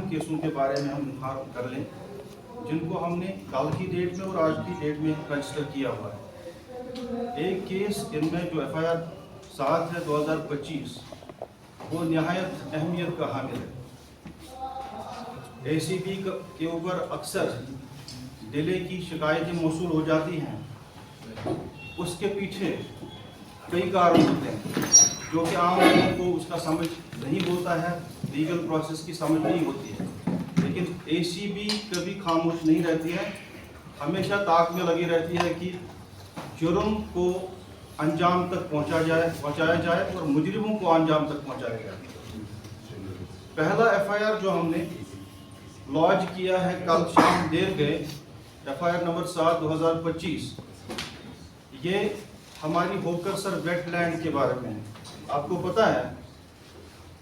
केसों के बारे में हम इन्फॉर्म कर लें जिनको हमने कल की डेट में और आज की डेट में रजिस्टर किया हुआ है। एक केस इनमें जो FIR 7 है 2025 वो नहायत अहमियत का हामिल है। ACB के ऊपर अक्सर डिले की शिकायतें मौसूल हो जाती हैं। उसके पीछे कई कारण होते हैं जो कि आम लोगों को उसका समझ नहीं होता है, लीगल प्रोसेस की समझ नहीं होती है। लेकिन ACB कभी खामोश नहीं रहती है, हमेशा ताक में लगी रहती है कि जुर्म को अंजाम तक पहुंचाया जाए और मुजरिमों को अंजाम तक पहुंचाया जाए। पहला FIR जो हमने लॉन्च किया है कल शाम देर गए, FIR नंबर 7 2025, ये हमारी होकरसर वेटलैंड के बारे में है। आपको पता है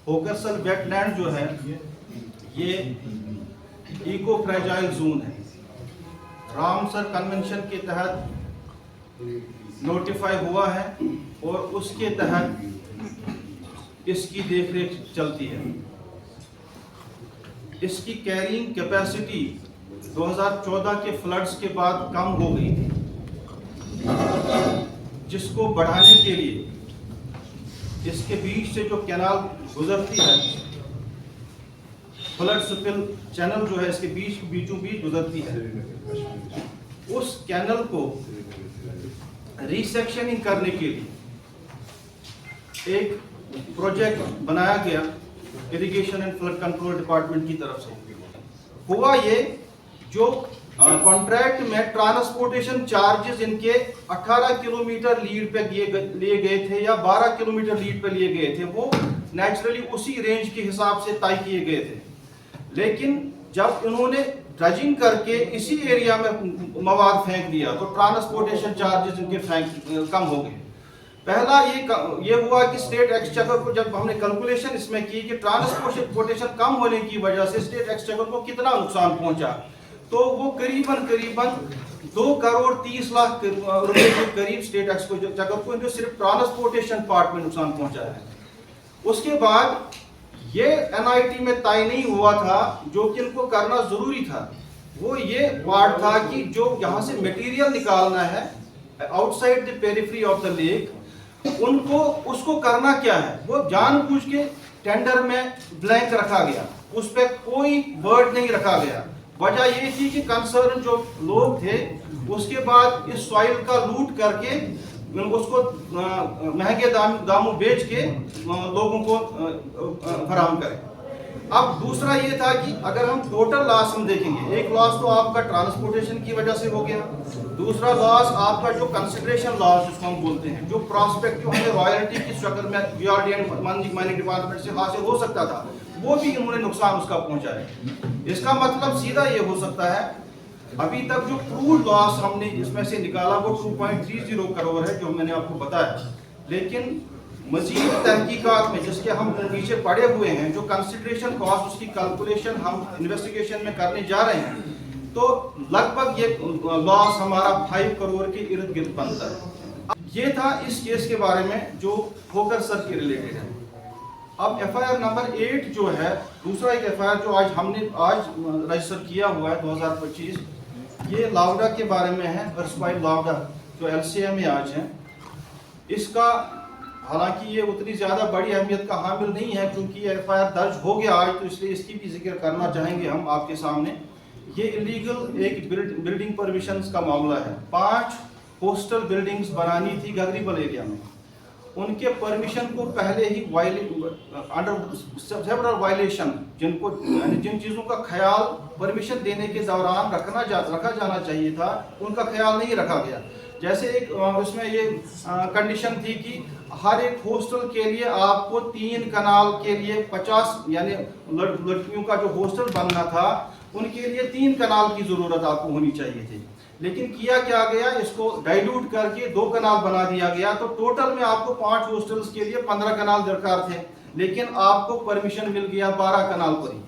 होकरसर वेटलैंड जो है ये इको फ्रेजाइल जोन है। रामसर कन्वेंशन के तहत नोटिफाई हुआ है और उसके तहत इसकी देखरेख चलती है। इसकी कैरिंग कैपेसिटी 2014 के फ्लड्स के बाद कम हो गई थी, जिसको बढ़ाने के लिए इसके बीच से जो कैनाल गुजरती है, फ्लड स्पिल चैनल जो है इसके बीचों बीच गुजरती है, उस कैनल को रिसेक्शनिंग करने के लिए एक प्रोजेक्ट बनाया गया irrigation and flood control department की तरफ से। हुआ ये जो कॉन्ट्रैक्ट में ट्रांसपोर्टेशन चार्जेस इनके 18 किलोमीटर लीड पे लिए गए थे या 12 किलोमीटर लीड पे लिए गए थे, वो नेचुरली उसी रेंज के हिसाब से तय किए गए थे। लेकिन जब इन्होंने ड्रजिंग करके इसी एरिया में मवाद फेंक दिया तो ट्रांसपोर्टेशन चार्जेस इनके कम हो गए। पहला ये हुआ कि स्टेट एक्सचेकर को जब हमने कैलकुलेशन इसमें की कि ट्रांसपोर्टेशन कम होने की वजह से स्टेट एक्सचेकर को कितना नुकसान पहुंचा, तो वो करीबन 2 करोड़ 30 लाख रुपए के करीब स्टेट एक्सचेकर को जो सिर्फ ट्रांसपोर्टेशन पार्ट में नुकसान पहुंचा है। उसके बाद ये NIT में तय नहीं हुआ था, जो कि इनको करना जरूरी था, वो ये वार्ड था कि जो यहाँ से मटेरियल निकालना है outside the periphery of the lake, उनको उसको करना क्या है, वो जानबूझ के टेंडर में ब्लैंक रखा गया, उस पर कोई वर्ड नहीं रखा गया। वजह ये थी कि कंसर्न जो लोग थे उसके बाद इस सॉइल का लूट करके उसको महंगे दामों बेच के लोगों को फराहम करें। अब दूसरा ये था कि अगर हम टोटल लॉस हम देखेंगे, एक लॉस तो आपका ट्रांसपोर्टेशन की वजह से हो गया, दूसरा लॉस आपका जो कंसिडरेशन लॉस जिसको हम बोलते हैं, जो प्रॉस्पेक्टिव हमें रॉयल्टी की स्ट्रक्चर में VRD एंड माइनिंग डिपार्टमेंट से हासिल हो सकता था, वो भी इन्होंने नुकसान उसका पहुंचाया। इसका मतलब सीधा ये हो सकता है, अभी तक जो क्रूड लॉस हमने इसमें से निकाला वो 2.30 करोड़ है जो मैंने आपको बताया, लेकिन मजीद तहकीकात में जिसके हम पीछे पड़े हुए हैं, जो कंसिडरेशन कॉस्ट उसकी कैलकुलेशन हम इन्वेस्टिगेशन में करने जा रहे हैं, तो लगभग ये लॉस हमारा 5 करोड़ के इर्द गिर्द बनता है। ये था इस केस के बारे में जो होकरसर के रिलेटेड है। अब FIR नंबर 8 जो है, दूसरा एक FIR जो हमने आज रजिस्टर किया हुआ है 2025, ये लावडा के बारे में है। अर्सपाइल लावडा जो LCA में आज है, इसका हालांकि ये उतनी ज़्यादा बड़ी अहमियत का हामिल नहीं है क्योंकि FIR दर्ज हो गया आज, तो इसलिए इसकी भी जिक्र करना चाहेंगे हम आपके सामने। ये इलीगल एक बिल्डिंग परमिशंस का मामला है। 5 होस्टल बिल्डिंग्स बनानी थी गगरीबल एरिया में, उनके परमिशन को पहले ही अंडर सेवरल वायलेशन, जिन चीज़ों का ख्याल परमिशन देने के दौरान रखा जाना चाहिए था, उनका ख्याल नहीं रखा गया। जैसे एक उसमें ये कंडीशन थी कि हर एक हॉस्टल के लिए आपको 3 कनाल के लिए 50 यानी लड़कियों का जो हॉस्टल बनना था उनके लिए 3 कनाल की ज़रूरत आपको होनी चाहिए थी। लेकिन किया क्या गया, इसको डाइल्यूट करके 2 कनाल बना दिया गया, तो टोटल में आपको 5 हॉस्टल्स के लिए 15 कनाल दरकार थे, लेकिन आपको परमिशन मिल गया 12 कनाल पर ही।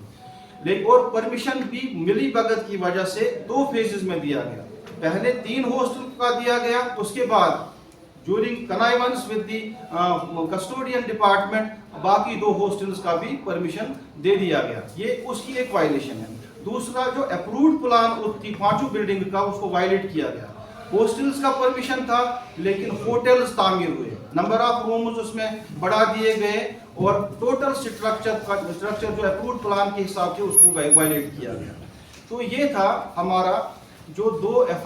लेकिन और परमिशन भी मिली भगत की वजह से 2 फेजेस में दिया गया। पहले 3 हॉस्टल का दिया गया, उसके बाद during connivance with the custodian department बाकी 2 हॉस्टल्स का भी परमिशन दे दिया गया। ये उसकी एक वायलेशन है। दूसरा, जो अप्रूव्ड प्लान थी 5 बिल्डिंग का, उसको वायलेट किया गया। हॉस्टल्स का परमिशन था लेकिन होटल्स तामीर हुए, नंबर ऑफ रूम्स उसमें बढ़ा दिए गए और टोटल स्ट्रक्चर जो अप्रूव्ड प्लान के हिसाब से उसको वायलेट किया गया। तो ये था हमारा जो 2 FIR